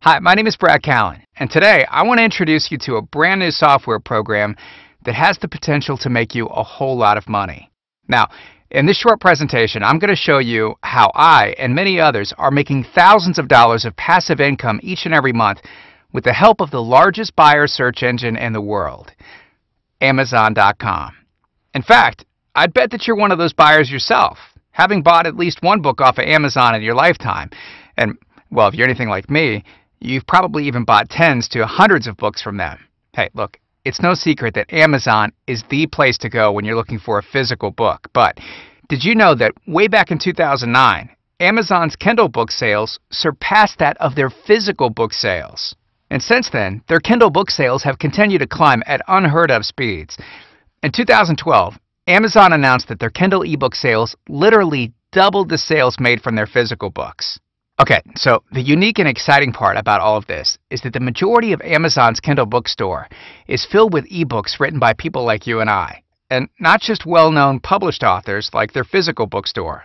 Hi, my name is Brad Callen, and today I want to introduce you to a brand new software program that has the potential to make you a whole lot of money. Now, in this short presentation, I'm going to show you how I and many others are making thousands of dollars of passive income each and every month with the help of the largest buyer search engine in the world, Amazon.com. In fact, I'd bet that you're one of those buyers yourself, having bought at least one book off of Amazon in your lifetime. And, well, if you're anything like me, you've probably even bought tens to hundreds of books from them. Hey, look, it's no secret that Amazon is the place to go when you're looking for a physical book. But did you know that way back in 2009, Amazon's Kindle book sales surpassed that of their physical book sales? And since then, their Kindle book sales have continued to climb at unheard of speeds. In 2012, Amazon announced that their Kindle ebook sales literally doubled the sales made from their physical books. Okay, so the unique and exciting part about all of this is that the majority of Amazon's Kindle bookstore is filled with ebooks written by people like you and I, and not just well-known published authors like their physical bookstore.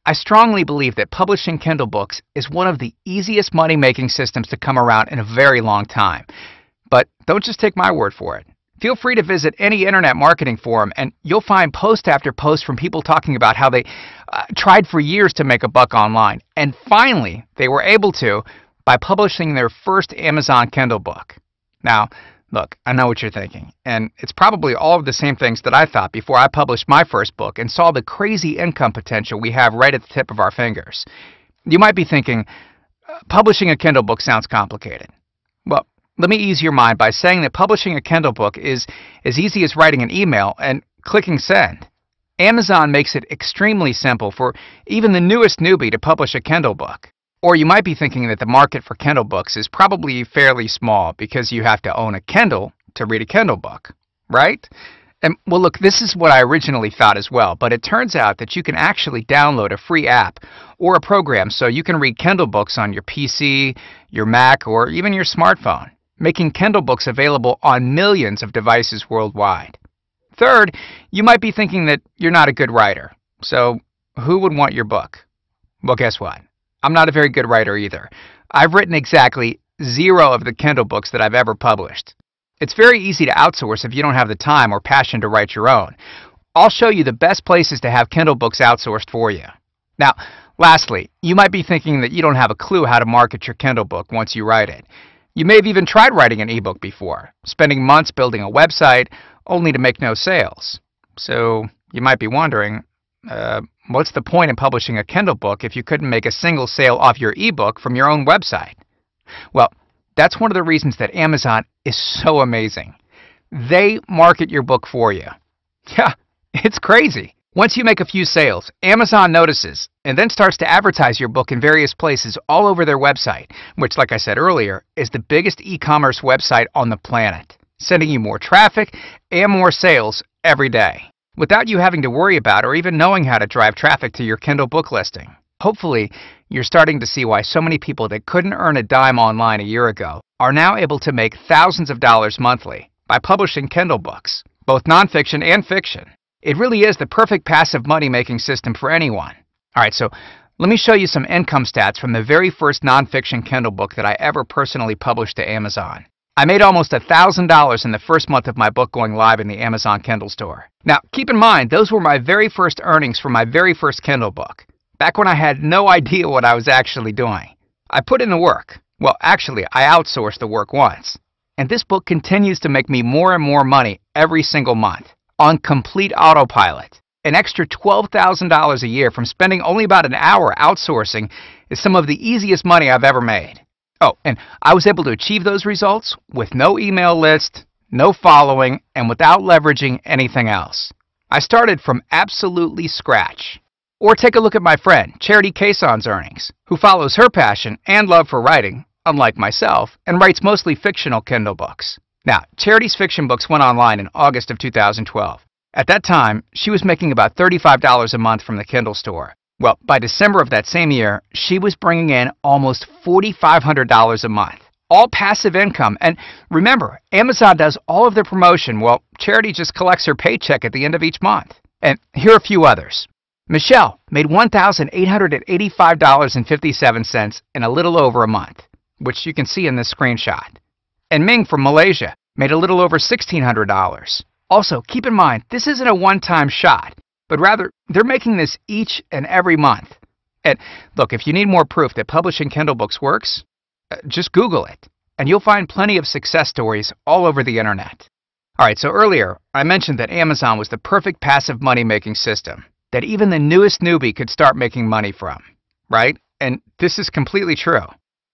I strongly believe that publishing Kindle books is one of the easiest money-making systems to come around in a very long time. But don't just take my word for it. Feel free to visit any internet marketing forum, and you'll find post after post from people talking about how they tried for years to make a buck online, and finally they were able to by publishing their first Amazon Kindle book. Now, look, I know what you're thinking, and it's probably all of the same things that I thought before I published my first book and saw the crazy income potential we have right at the tip of our fingers. You might be thinking, publishing a Kindle book sounds complicated. Well, let me ease your mind by saying that publishing a Kindle book is as easy as writing an email and clicking send. Amazon makes it extremely simple for even the newest newbie to publish a Kindle book. Or you might be thinking that the market for Kindle books is probably fairly small because you have to own a Kindle to read a Kindle book, right? And well, look, this is what I originally thought as well, but it turns out that you can actually download a free app or a program so you can read Kindle books on your PC, your Mac, or even your smartphone, making Kindle books available on millions of devices worldwide. Third, you might be thinking that you're not a good writer. So who would want your book? Well, guess what? I'm not a very good writer either. I've written exactly 0 of the Kindle books that I've ever published. It's very easy to outsource if you don't have the time or passion to write your own. I'll show you the best places to have Kindle books outsourced for you. Now, lastly, you might be thinking that you don't have a clue how to market your Kindle book once you write it. You may have even tried writing an ebook before, spending months building a website only to make no sales. So you might be wondering, what's the point in publishing a Kindle book if you couldn't make a single sale off your ebook from your own website? Well, that's one of the reasons that Amazon is so amazing. They market your book for you. Yeah, it's crazy. Once you make a few sales, Amazon notices and then starts to advertise your book in various places all over their website, which, like I said earlier, is the biggest e-commerce website on the planet, sending you more traffic and more sales every day, without you having to worry about or even knowing how to drive traffic to your Kindle book listing. Hopefully, you're starting to see why so many people that couldn't earn a dime online a year ago are now able to make thousands of dollars monthly by publishing Kindle books, both nonfiction and fiction. It really is the perfect passive money-making system for anyone. All right, so let me show you some income stats from the very first nonfiction Kindle book that I ever personally published to Amazon. I made almost $1,000 in the first month of my book going live in the Amazon Kindle store. Now, keep in mind, those were my very first earnings from my very first Kindle book, back when I had no idea what I was actually doing. I put in the work. Well, actually, I outsourced the work once. And this book continues to make me more and more money every single month, on complete autopilot. An extra $12,000 a year from spending only about an hour outsourcing is some of the easiest money I've ever made. Oh, and I was able to achieve those results with no email list, no following, and without leveraging anything else. I started from absolutely scratch. Or take a look at my friend, Charity Caisson's earnings, who follows her passion and love for writing, unlike myself, and writes mostly fictional Kindle books. Now, Charity's fiction books went online in August of 2012. At that time, she was making about $35 a month from the Kindle store. Well, by December of that same year, she was bringing in almost $4,500 a month. All passive income. And remember, Amazon does all of their promotion while Charity just collects her paycheck at the end of each month. And here are a few others. Michelle made $1,885.57 in a little over a month. which you can see in this screenshot. And Ming from Malaysia made a little over $1,600. Also, keep in mind, this isn't a one-time shot, but rather, they're making this each and every month. And look, if you need more proof that publishing Kindle books works, just Google it, and you'll find plenty of success stories all over the internet. Alright, so earlier, I mentioned that Amazon was the perfect passive money-making system that even the newest newbie could start making money from, right? And this is completely true.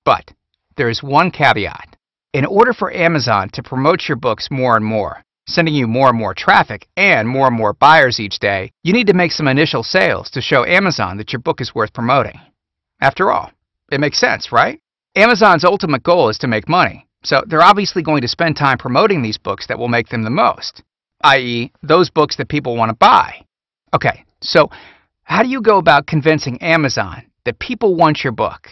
But there is one caveat. In order for Amazon to promote your books more and more, sending you more and more traffic and more buyers each day, you need to make some initial sales to show Amazon that your book is worth promoting. After all, it makes sense, right? Amazon's ultimate goal is to make money, so they're obviously going to spend time promoting these books that will make them the most, i.e., those books that people want to buy. Okay, so how do you go about convincing Amazon that people want your book?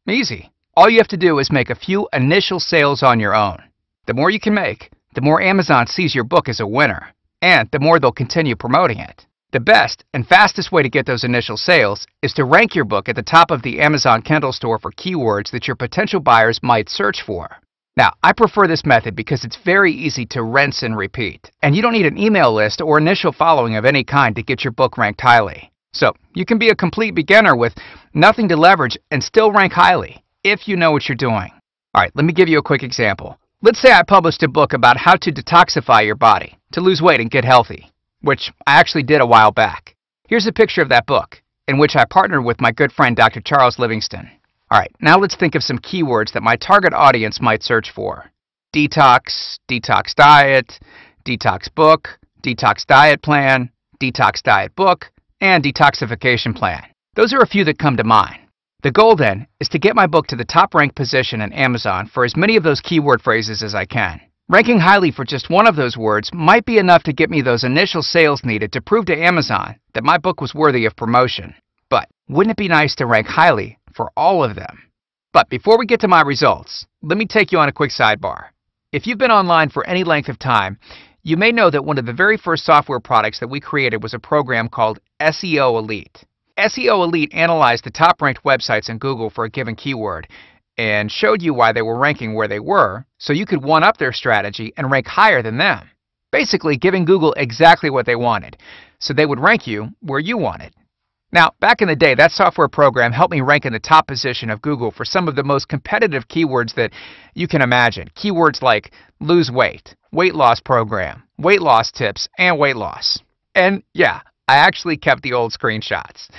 Easy. All you have to do is make a few initial sales on your own. The more you can make, the more Amazon sees your book as a winner, and the more they'll continue promoting it. The best and fastest way to get those initial sales is to rank your book at the top of the Amazon Kindle store for keywords that your potential buyers might search for. Now, I prefer this method because it's very easy to rinse and repeat, and you don't need an email list or initial following of any kind to get your book ranked highly. So, you can be a complete beginner with nothing to leverage and still rank highly, if you know what you're doing. Alright, let me give you a quick example. Let's say I published a book about how to detoxify your body, to lose weight and get healthy, which I actually did a while back. Here's a picture of that book, in which I partnered with my good friend Dr. Charles Livingston. Alright, now let's think of some keywords that my target audience might search for. Detox, detox diet, detox book, detox diet plan, detox diet book, and detoxification plan. Those are a few that come to mind. The goal then is to get my book to the top ranked position in Amazon for as many of those keyword phrases as I can. Ranking highly for just one of those words might be enough to get me those initial sales needed to prove to Amazon that my book was worthy of promotion. But wouldn't it be nice to rank highly for all of them? But before we get to my results, let me take you on a quick sidebar. If you've been online for any length of time, you may know that one of the very first software products that we created was a program called SEO Elite. SEO Elite analyzed the top-ranked websites in Google for a given keyword and showed you why they were ranking where they were, so you could one-up their strategy and rank higher than them. Basically, giving Google exactly what they wanted, so they would rank you where you wanted. Now, back in the day, that software program helped me rank in the top position of Google for some of the most competitive keywords that you can imagine. Keywords like lose weight, weight loss program, weight loss tips, and weight loss. And yeah, I actually kept the old screenshots.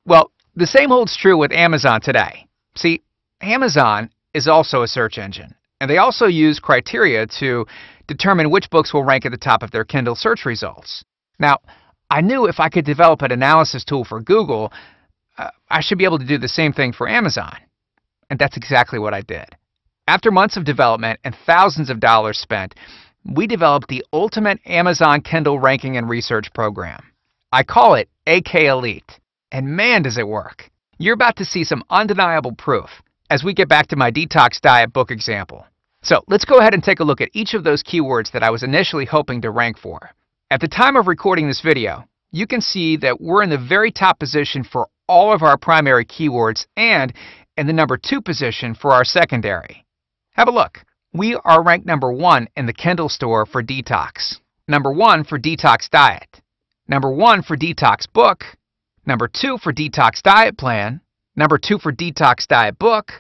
Well, the same holds true with Amazon today. See, Amazon is also a search engine, and they also use criteria to determine which books will rank at the top of their Kindle search results. Now, I knew if I could develop an analysis tool for Google, I should be able to do the same thing for Amazon. And that's exactly what I did. After months of development and thousands of dollars spent, we developed the ultimate Amazon Kindle ranking and research program. I call it AK Elite, and man does it work. You're about to see some undeniable proof as we get back to my detox diet book example. So let's go ahead and take a look at each of those keywords that I was initially hoping to rank for. At the time of recording this video, you can see that we're in the very top position for all of our primary keywords and in the number 2 position for our secondary. Have a look. We are ranked number 1 in the Kindle store for detox, number 1 for detox diet, number 1 for detox book, number 2 for detox diet plan, number 2 for detox diet book,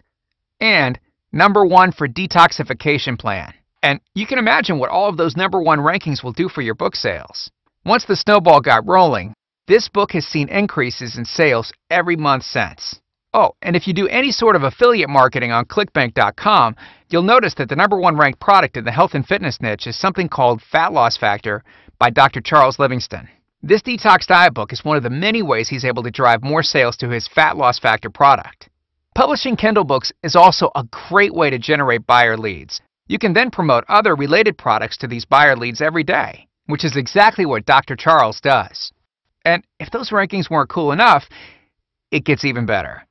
and number 1 for detoxification plan. And you can imagine what all of those number 1 rankings will do for your book sales. Once the snowball got rolling, this book has seen increases in sales every month since. Oh, and if you do any sort of affiliate marketing on clickbank.com, you'll notice that the number 1 ranked product in the health and fitness niche is something called Fat Loss Factor by Dr. Charles Livingston. This detox diet book is one of the many ways he's able to drive more sales to his Fat Loss Factor product. Publishing Kindle books is also a great way to generate buyer leads. You can then promote other related products to these buyer leads every day, which is exactly what Dr. Charles does. And if those rankings weren't cool enough, it gets even better.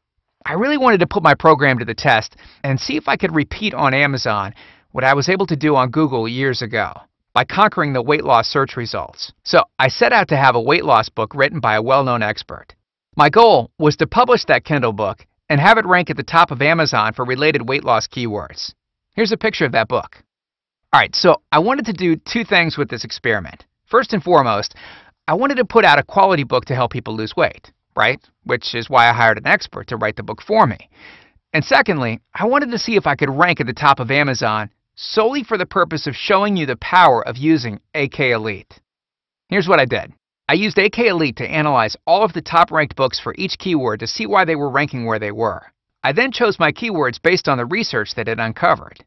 I really wanted to put my program to the test and see if I could repeat on Amazon what I was able to do on Google years ago by conquering the weight loss search results. So I set out to have a weight loss book written by a well-known expert. My goal was to publish that Kindle book and have it rank at the top of Amazon for related weight loss keywords. Here's a picture of that book. All right, so I wanted to do two things with this experiment. First and foremost, I wanted to put out a quality book to help people lose weight, right? Which is why I hired an expert to write the book for me. And secondly, I wanted to see if I could rank at the top of Amazon solely for the purpose of showing you the power of using AK Elite. Here's what I did. I used AK Elite to analyze all of the top-ranked books for each keyword to see why they were ranking where they were. I then chose my keywords based on the research that it uncovered.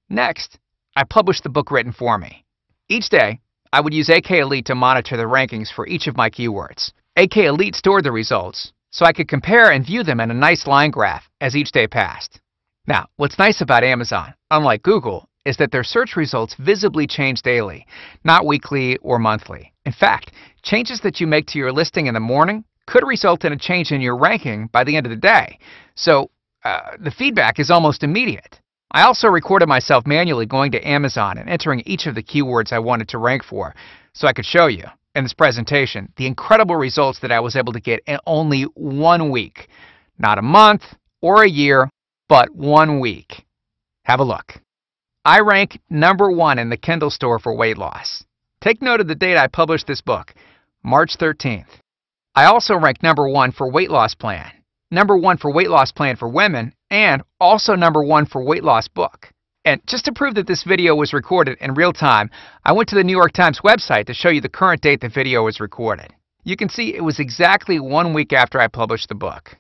Next, I published the book written for me. Each day, I would use AK Elite to monitor the rankings for each of my keywords. AK Elite stored the results, so I could compare and view them in a nice line graph as each day passed. Now, what's nice about Amazon, unlike Google, is that their search results visibly change daily, not weekly or monthly. In fact, changes that you make to your listing in the morning could result in a change in your ranking by the end of the day. So the feedback is almost immediate. I also recorded myself manually going to Amazon and entering each of the keywords I wanted to rank for, so I could show you in this presentation the incredible results that I was able to get in only 1 week. Not a month or a year, but 1 week. Have a look. I rank number 1 in the Kindle store for weight loss. Take note of the date I published this book, March 13th. I also rank number 1 for weight loss plan, number 1 for weight loss plan for women, and also number 1 for weight loss book. And just to prove that this video was recorded in real time, I went to the New York Times website to show you the current date the video was recorded. You can see it was exactly 1 week after I published the book.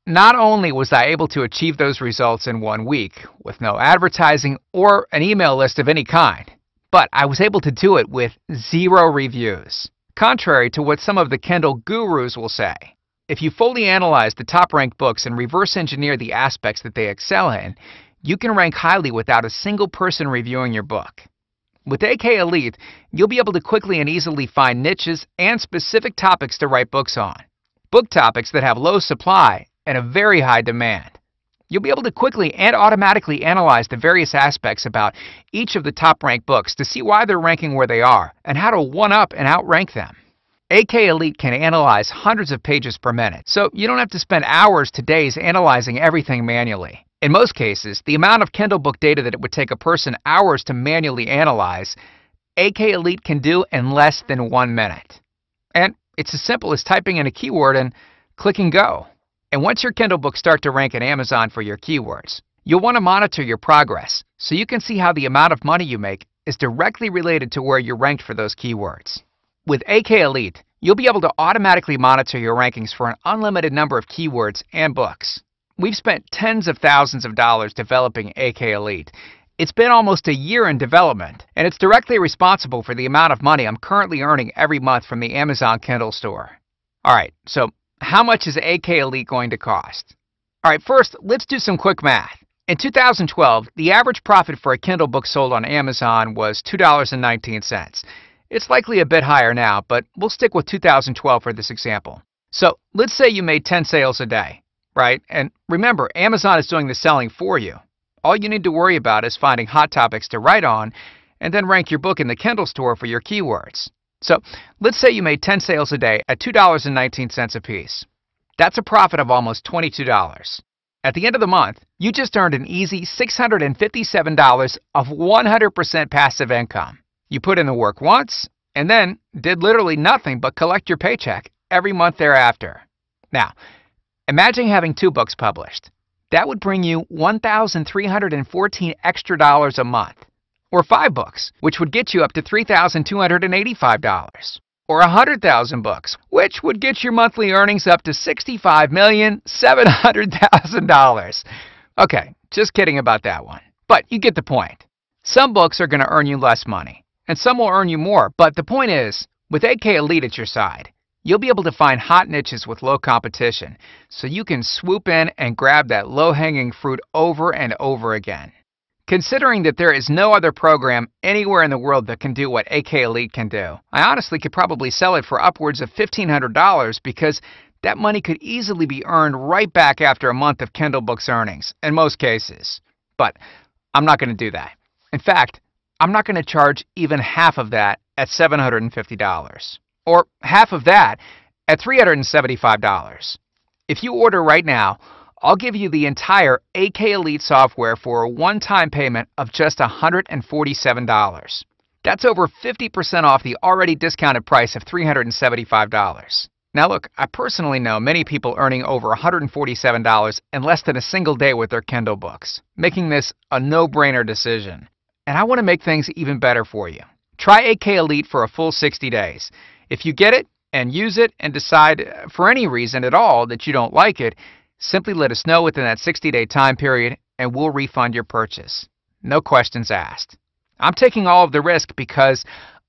Not only was I able to achieve those results in 1 week with no advertising or an email list of any kind, but I was able to do it with 0 reviews. Contrary to what some of the Kindle gurus will say, if you fully analyze the top-ranked books and reverse engineer the aspects that they excel in, you can rank highly without a single person reviewing your book. With AK Elite, you'll be able to quickly and easily find niches and specific topics to write books on. Book topics that have low supply and a very high demand. You'll be able to quickly and automatically analyze the various aspects about each of the top-ranked books to see why they're ranking where they are and how to one-up and outrank them. AK Elite can analyze hundreds of pages per minute, so you don't have to spend hours to days analyzing everything manually. In most cases, the amount of Kindle book data that it would take a person hours to manually analyze, AK Elite can do in less than 1 minute. And it's as simple as typing in a keyword and clicking go. And once your Kindle books start to rank in Amazon for your keywords, you'll want to monitor your progress so you can see how the amount of money you make is directly related to where you're ranked for those keywords. With AK Elite, you'll be able to automatically monitor your rankings for an unlimited number of keywords and books. We've spent tens of thousands of dollars developing AK Elite. It's been almost a year in development, and it's directly responsible for the amount of money I'm currently earning every month from the Amazon Kindle store. All right, so how much is AK Elite going to cost? All right, first, let's do some quick math. In 2012, the average profit for a Kindle book sold on Amazon was $2.19. It's likely a bit higher now, but we'll stick with 2012 for this example. So let's say you made 10 sales a day, right? And remember, Amazon is doing the selling for you. All you need to worry about is finding hot topics to write on and then rank your book in the Kindle store for your keywords. So let's say you made 10 sales a day at $2.19 a piece. That's a profit of almost $22. At the end of the month, you just earned an easy $657 of 100% passive income. You put in the work once and then did literally nothing but collect your paycheck every month thereafter. Now, imagine having 2 books published. That would bring you $1,314 extra dollars a month. Or 5 books, which would get you up to $3,285. Or 100,000 books, which would get your monthly earnings up to $65,700,000. Okay, just kidding about that one. But you get the point. Some books are going to earn you less money, and some will earn you more. But the point is, with AK Elite at your side, you'll be able to find hot niches with low competition, so you can swoop in and grab that low-hanging fruit over and over again. Considering that there is no other program anywhere in the world that can do what AK Elite can do, I honestly could probably sell it for upwards of $1,500 because that money could easily be earned right back after a month of Kindle books earnings, in most cases. But I'm not going to do that. In fact, I'm not going to charge even half of that at $750, or half of that at $375. If you order right now, I'll give you the entire AK Elite software for a one-time payment of just $147. That's over 50% off the already discounted price of $375. Now look, I personally know many people earning over $147 in less than a single day with their Kindle books, making this a no-brainer decision. And I want to make things even better for you. Try AK Elite for a full 60 days. If you get it and use it and decide for any reason at all that you don't like it, simply let us know within that 60-day time period and we'll refund your purchase. No questions asked. I'm taking all of the risk because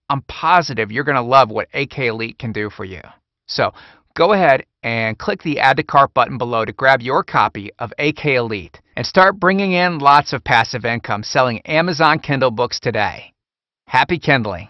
I'm positive you're going to love what AK Elite can do for you. So go ahead and click the Add to Cart button below to grab your copy of AK Elite and start bringing in lots of passive income selling Amazon Kindle books today. Happy Kindling!